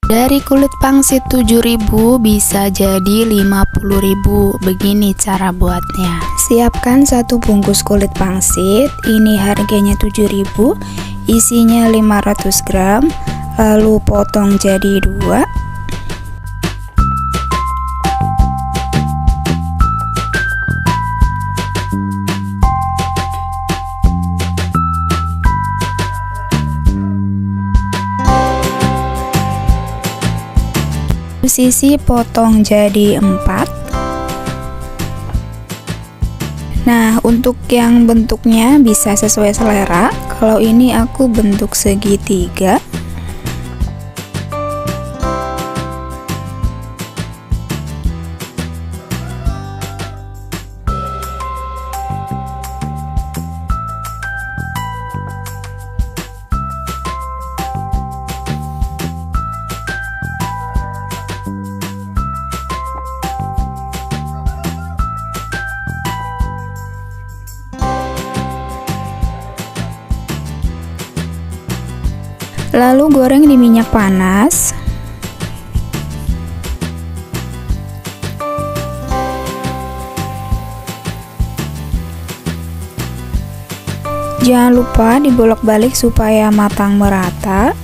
Dari kulit pangsit 7.000 bisa jadi 50.000. Begini cara buatnya. Siapkan 1 bungkus kulit pangsit. Ini harganya 7.000. Isinya 500 gram. Lalu potong jadi 2. Sisi potong jadi 4. Nah, untuk yang bentuknya bisa sesuai selera. Kalau ini aku bentuk segitiga. Lalu goreng di minyak panas. Jangan lupa dibolak-balik supaya matang merata.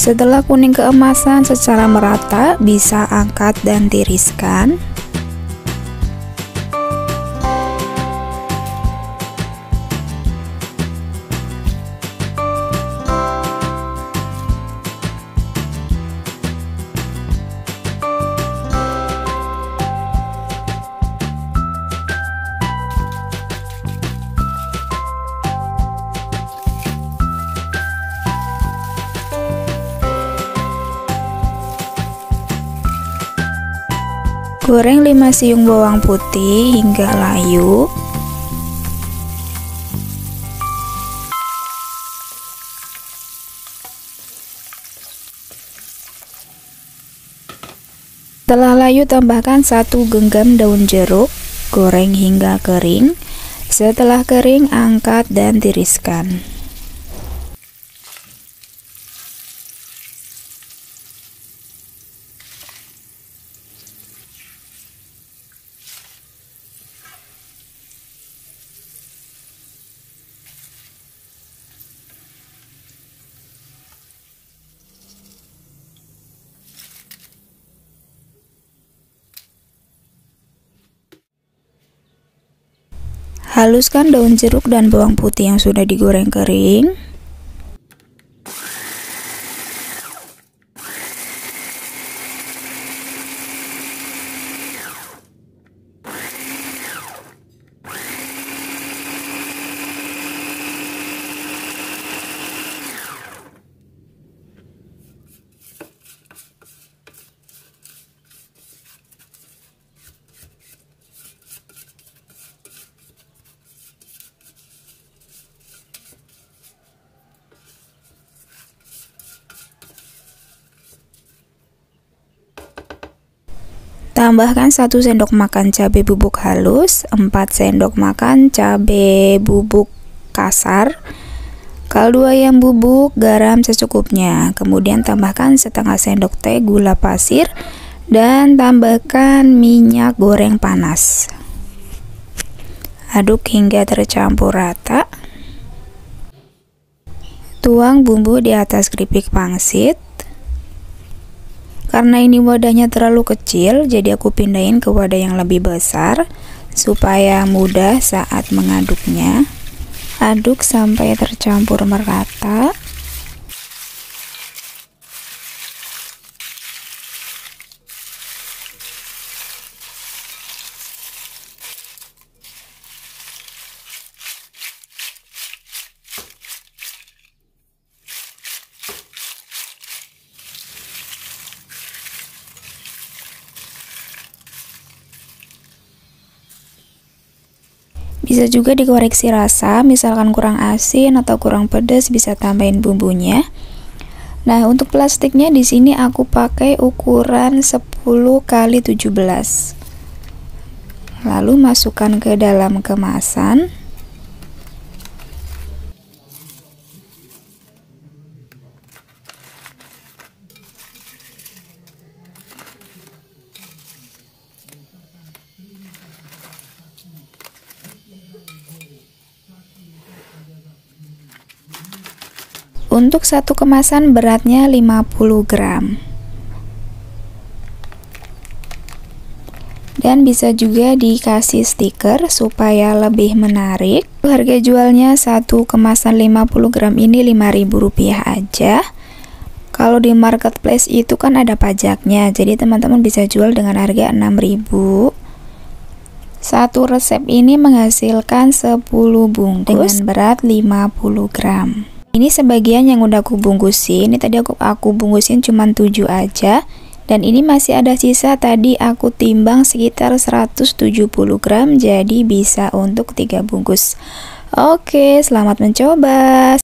Setelah kuning keemasan secara merata, bisa angkat dan tiriskan. Goreng 5 siung bawang putih hingga layu. Setelah layu, tambahkan 1 genggam daun jeruk, goreng hingga kering. Setelah kering, angkat dan tiriskan. Haluskan daun jeruk dan bawang putih yang sudah digoreng kering. Tambahkan 1 sendok makan cabai bubuk halus, 4 sendok makan cabai bubuk kasar, kaldu ayam bubuk, garam secukupnya. Kemudian tambahkan setengah sendok teh gula pasir dan tambahkan minyak goreng panas. Aduk hingga tercampur rata. Tuang bumbu di atas keripik pangsit. Karena ini wadahnya terlalu kecil, jadi aku pindahin ke wadah yang lebih besar supaya mudah saat mengaduknya. Aduk sampai tercampur merata. Bisa juga dikoreksi rasa, misalkan kurang asin atau kurang pedas bisa tambahin bumbunya. Nah, untuk plastiknya di sini aku pakai ukuran 10 x 17. Lalu masukkan ke dalam kemasan. Untuk satu kemasan beratnya 50 gram. Dan bisa juga dikasih stiker supaya lebih menarik. Harga jualnya satu kemasan 50 gram ini Rp5.000 aja. Kalau di marketplace itu kan ada pajaknya, jadi teman-teman bisa jual dengan harga 6.000. Satu resep ini menghasilkan 10 bungkus dengan berat 50 gram. Ini sebagian yang udah aku bungkusin. Ini tadi aku bungkusin cuma 7 aja. Dan ini masih ada sisa, tadi aku timbang sekitar 170 gram, jadi bisa untuk 3 bungkus. Oke, selamat mencoba.